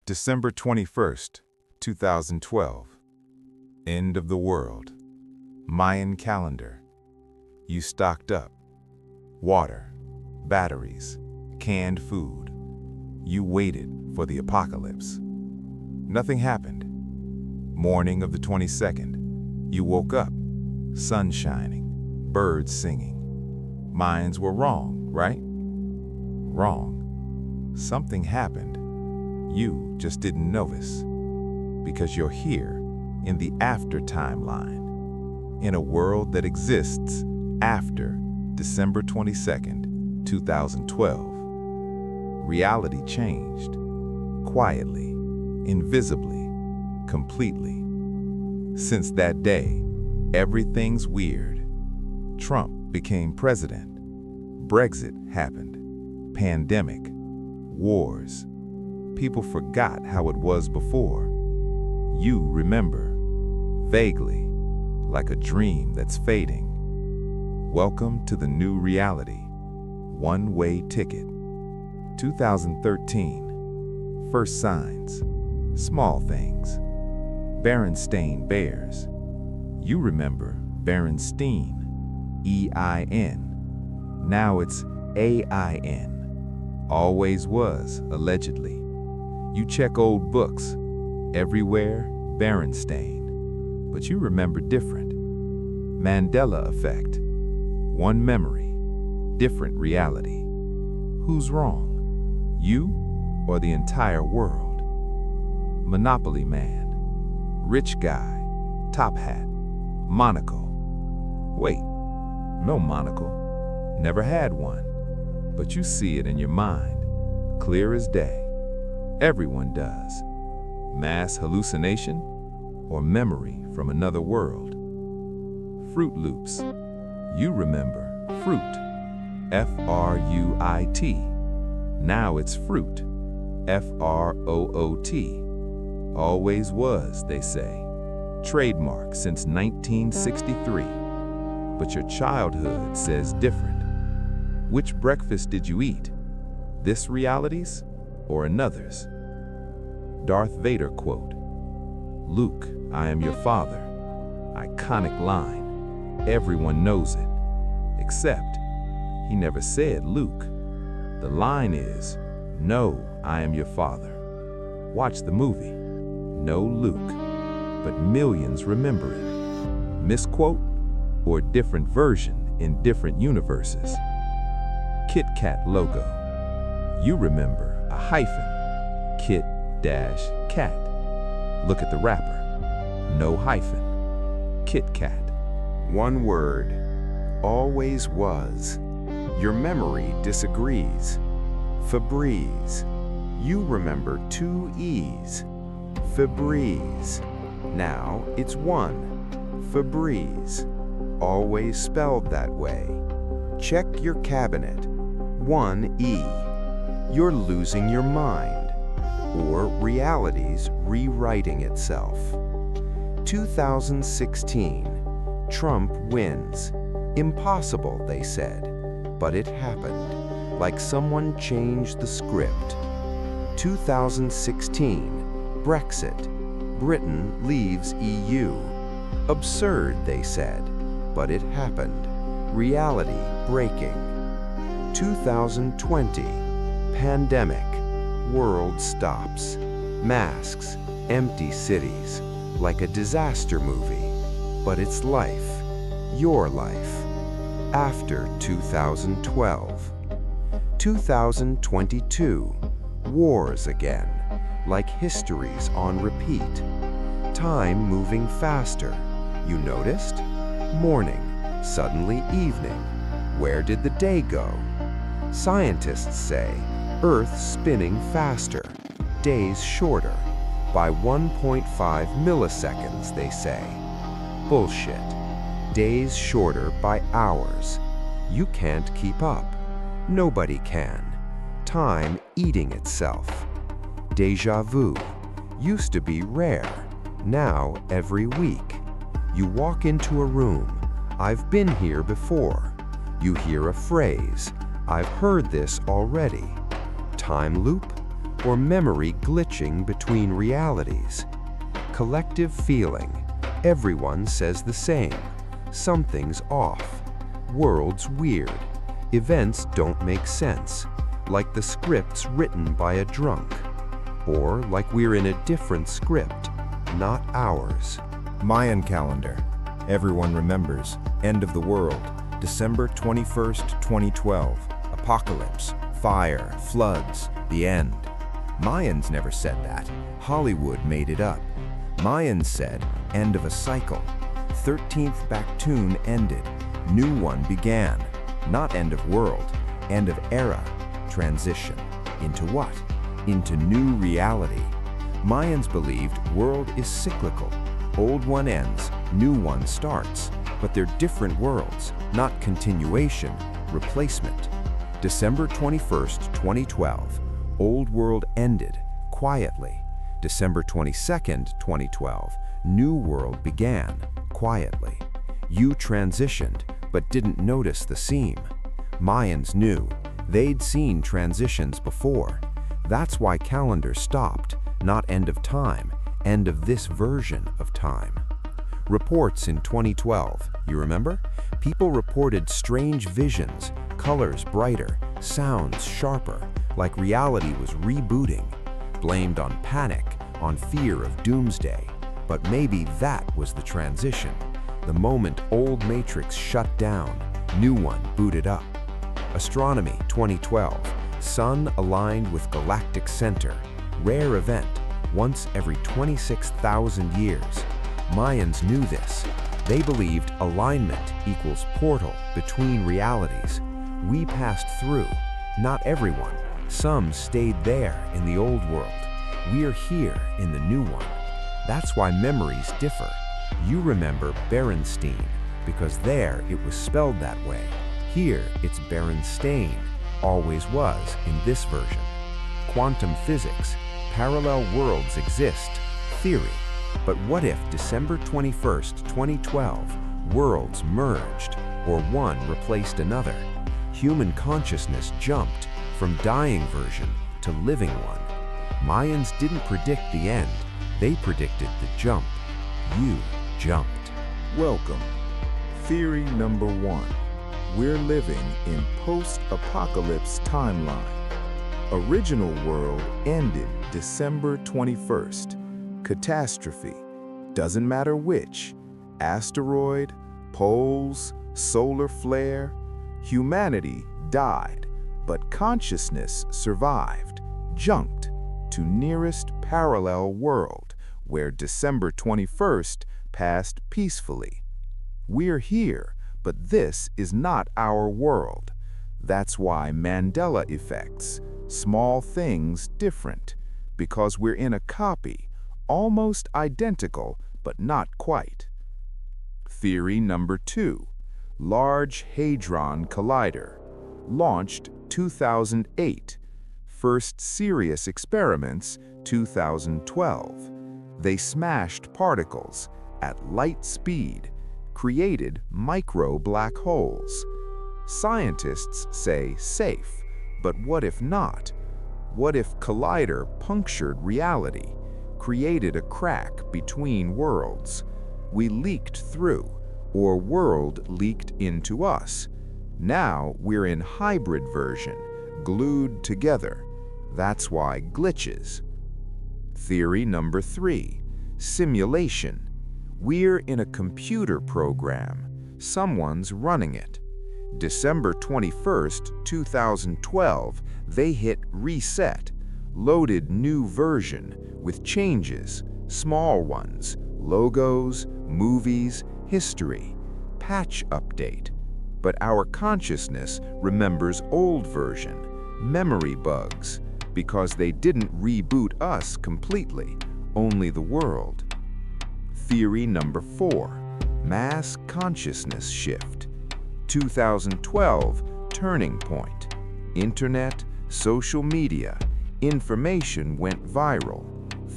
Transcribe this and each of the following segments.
December 21st, 2012. End of the world. Mayan calendar. You stocked up. Water, batteries, canned food. You waited for the apocalypse. Nothing happened. Morning of the 22nd, you woke up. Sun shining, birds singing. Minds were wrong, right? Wrong. Something happened. You just didn't notice. Because you're here in the after timeline, in a world that exists after December 22nd, 2012. Reality changed. Quietly, invisibly, completely. Since that day, everything's weird. Trump became president. Brexit happened. Pandemic. Wars. People forgot how it was before. You remember. Vaguely. Like a dream that's fading. Welcome to the new reality. One-way ticket. 2013. First signs. Small things. Berenstain Bears. You remember Berenstein. E-I-N. Now it's A-I-N. Always was, allegedly. You check old books. Everywhere, Berenstain. But you remember different. Mandela Effect. One memory. Different reality. Who's wrong? You or the entire world? Monopoly man. Rich guy. Top hat. Monocle. Wait, no monocle. Never had one. But you see it in your mind. Clear as day. Everyone does. Mass hallucination or memory from another world? Fruit Loops. You remember fruit. F-R-U-I-T. Now it's fruit. F-R-O-O-T. Always was, they say. Trademark since 1963. But your childhood says different. Which breakfast did you eat? This reality's or another's? Darth Vader quote. Luke, I am your father. Iconic line. Everyone knows it. Except, he never said Luke. The line is, no, I am your father. Watch the movie. No Luke. But millions remember it. Misquote or different version in different universes. Kit Kat logo. You remember a hyphen. Kit-Kat. Look at the wrapper. No hyphen. Kit Kat. One word. Always was. Your memory disagrees. Febreze. You remember 2 E's. Febreze. Now it's one. Febreze. Always spelled that way. Check your cabinet. 1 E. You're losing your mind. Or reality's rewriting itself. 2016. Trump wins. Impossible, they said. But it happened. Like someone changed the script. 2016. Brexit. Britain leaves EU. Absurd, they said. But it happened. Reality breaking. 2020. Pandemic. World stops. Masks. Empty cities. Like a disaster movie. But it's life. Your life. After 2012. 2022. Wars again. Like histories on repeat. Time moving faster. You noticed? Morning. Suddenly evening. Where did the day go? Scientists say Earth spinning faster. Days shorter. By 1.5 milliseconds, they say. Bullshit. Days shorter by hours. You can't keep up. Nobody can. Time eating itself. Deja vu. Used to be rare. Now every week. You walk into a room. I've been here before. You hear a phrase. I've heard this already. Time loop? or memory glitching between realities. Collective feeling. Everyone says the same. Something's off. World's weird. Events don't make sense, like the scripts written by a drunk. Or like we're in a different script, not ours. Mayan calendar. Everyone remembers. End of the world. December 21st, 2012. Apocalypse. Fire. Floods. The end. Mayans never said that. Hollywood made it up. Mayans said, end of a cycle. 13th Baktun ended. New one began. Not end of world. End of era. Transition. Into what? Into new reality. Mayans believed world is cyclical. Old one ends, new one starts. But they're different worlds, not continuation, replacement. December 21st, 2012. Old world ended, quietly. December 22nd, 2012. New world began, quietly. You transitioned, but didn't notice the seam. Mayans knew. They'd seen transitions before. That's why calendar stopped, not end of time, end of this version of time. Reports in 2012, you remember? People reported strange visions, colors brighter, sounds sharper, like reality was rebooting. Blamed on panic, on fear of doomsday. But maybe that was the transition. The moment old matrix shut down, new one booted up. Astronomy 2012, sun aligned with galactic center. Rare event, once every 26,000 years. Mayans knew this. They believed alignment equals portal between realities. We passed through, not everyone. Some stayed there in the old world. We're here in the new one. That's why memories differ. You remember Berenstain, because there it was spelled that way. Here it's Berenstain, always was in this version. Quantum physics, parallel worlds exist, theory. But what if December 21st, 2012, worlds merged, or one replaced another? Human consciousness jumped from dying version to living one. Mayans didn't predict the end, they predicted the jump. You jumped. Welcome. Theory number 1. We're living in post-apocalypse timeline. Original world ended December 21st. Catastrophe. Doesn't matter which. Asteroid, poles, solar flare. Humanity died, but consciousness survived, jumped to nearest parallel world, where December 21st passed peacefully. We're here, but this is not our world. That's why Mandela effects, small things different, because we're in a copy, almost identical, but not quite. Theory number 2. Large Hadron Collider. Launched 2008. First serious experiments 2012. They smashed particles at light speed, created micro black holes. Scientists say safe, but what if not? What if Collider punctured reality, created a crack between worlds? We leaked through, or world leaked into us. Now we're in hybrid version, glued together. That's why glitches. Theory number 3. Simulation. We're in a computer program. Someone's running it. December 21st, 2012, they hit reset, loaded new version with changes, small ones, logos, movies, history, patch update. But our consciousness remembers old version, memory bugs, because they didn't reboot us completely, only the world. Theory number 4. Mass consciousness shift. 2012 turning point. Internet, social media, information went viral.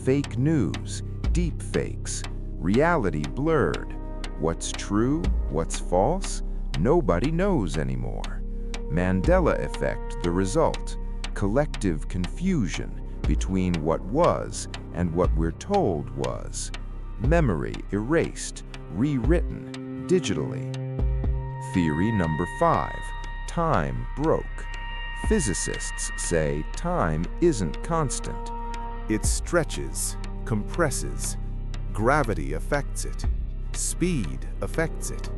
Fake news, deep fakes, reality blurred. What's true, what's false? Nobody knows anymore. Mandela Effect the result. Collective confusion, between what was and what we're told was. Memory erased, rewritten digitally. Theory number 5. Time broke. Physicists say time isn't constant. It stretches, compresses. Gravity affects it. Speed affects it.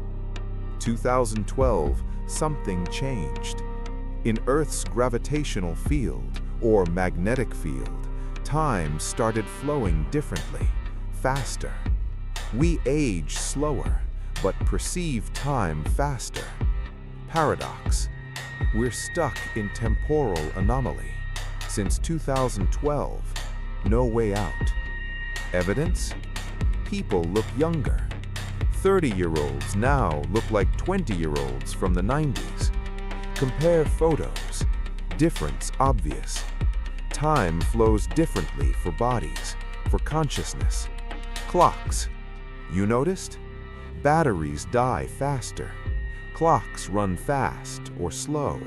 2012, something changed. In Earth's gravitational field, or magnetic field, time started flowing differently, faster. We age slower, but perceive time faster. Paradox. We're stuck in temporal anomaly. Since 2012, no way out. Evidence? People look younger. 30-year-olds now look like 20-year-olds from the 90s. Compare photos. Difference obvious. Time flows differently for bodies, for consciousness. Clocks. You noticed? Batteries die faster. Clocks run fast or slow.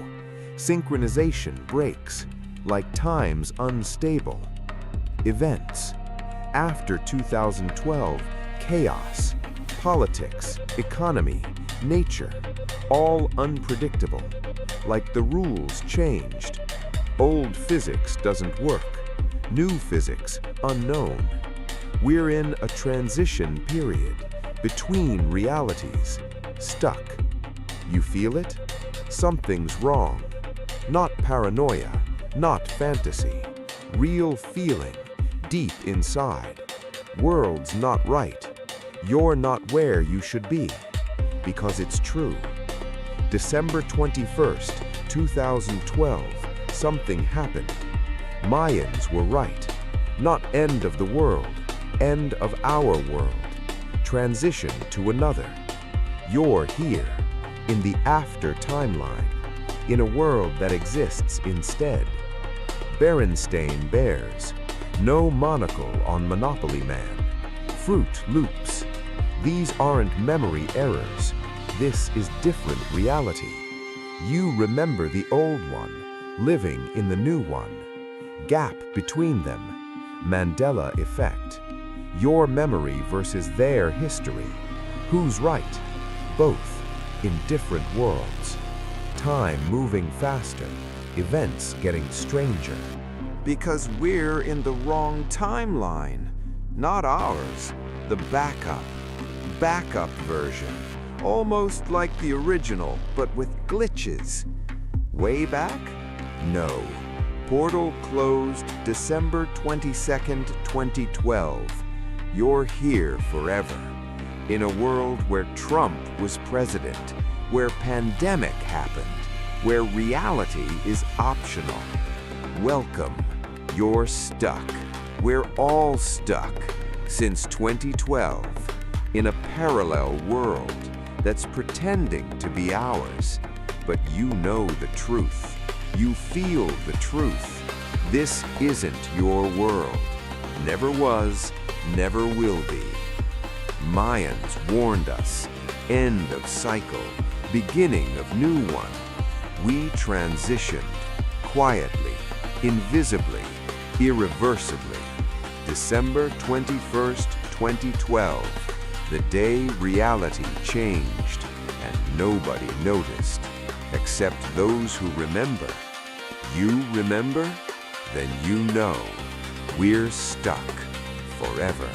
Synchronization breaks, like time's unstable. Events. After 2012, chaos. Politics, economy, nature, all unpredictable. Like the rules changed. Old physics doesn't work. New physics unknown. We're in a transition period, between realities, stuck. You feel it? Something's wrong. Not paranoia, not fantasy. Real feeling, deep inside. World's not right. You're not where you should be. Because it's true. December 21st, 2012, something happened. Mayans were right. Not end of the world, end of our world. Transition to another. You're here, in the after timeline, in a world that exists instead. Berenstain Bears. No monocle on Monopoly Man. Fruit Loops. These aren't memory errors. This is different reality. You remember the old one, living in the new one. Gap between them. Mandela Effect. Your memory versus their history. Who's right? Both, in different worlds. Time moving faster. Events getting stranger. Because we're in the wrong timeline. Not ours. The backup version. Almost like the original, but with glitches. Way back? No. Portal closed December 22nd, 2012. You're here forever. In a world where Trump was president, where pandemic happened, where reality is optional. Welcome. You're stuck. We're all stuck. Since 2012, in a parallel world that's pretending to be ours. But you know the truth. You feel the truth. This isn't your world. Never was, never will be. Mayans warned us. End of cycle, beginning of new one. We transitioned, quietly, invisibly, irreversibly. December 21st, 2012, the day reality changed and nobody noticed, except those who remember. You remember? Then you know we're stuck forever.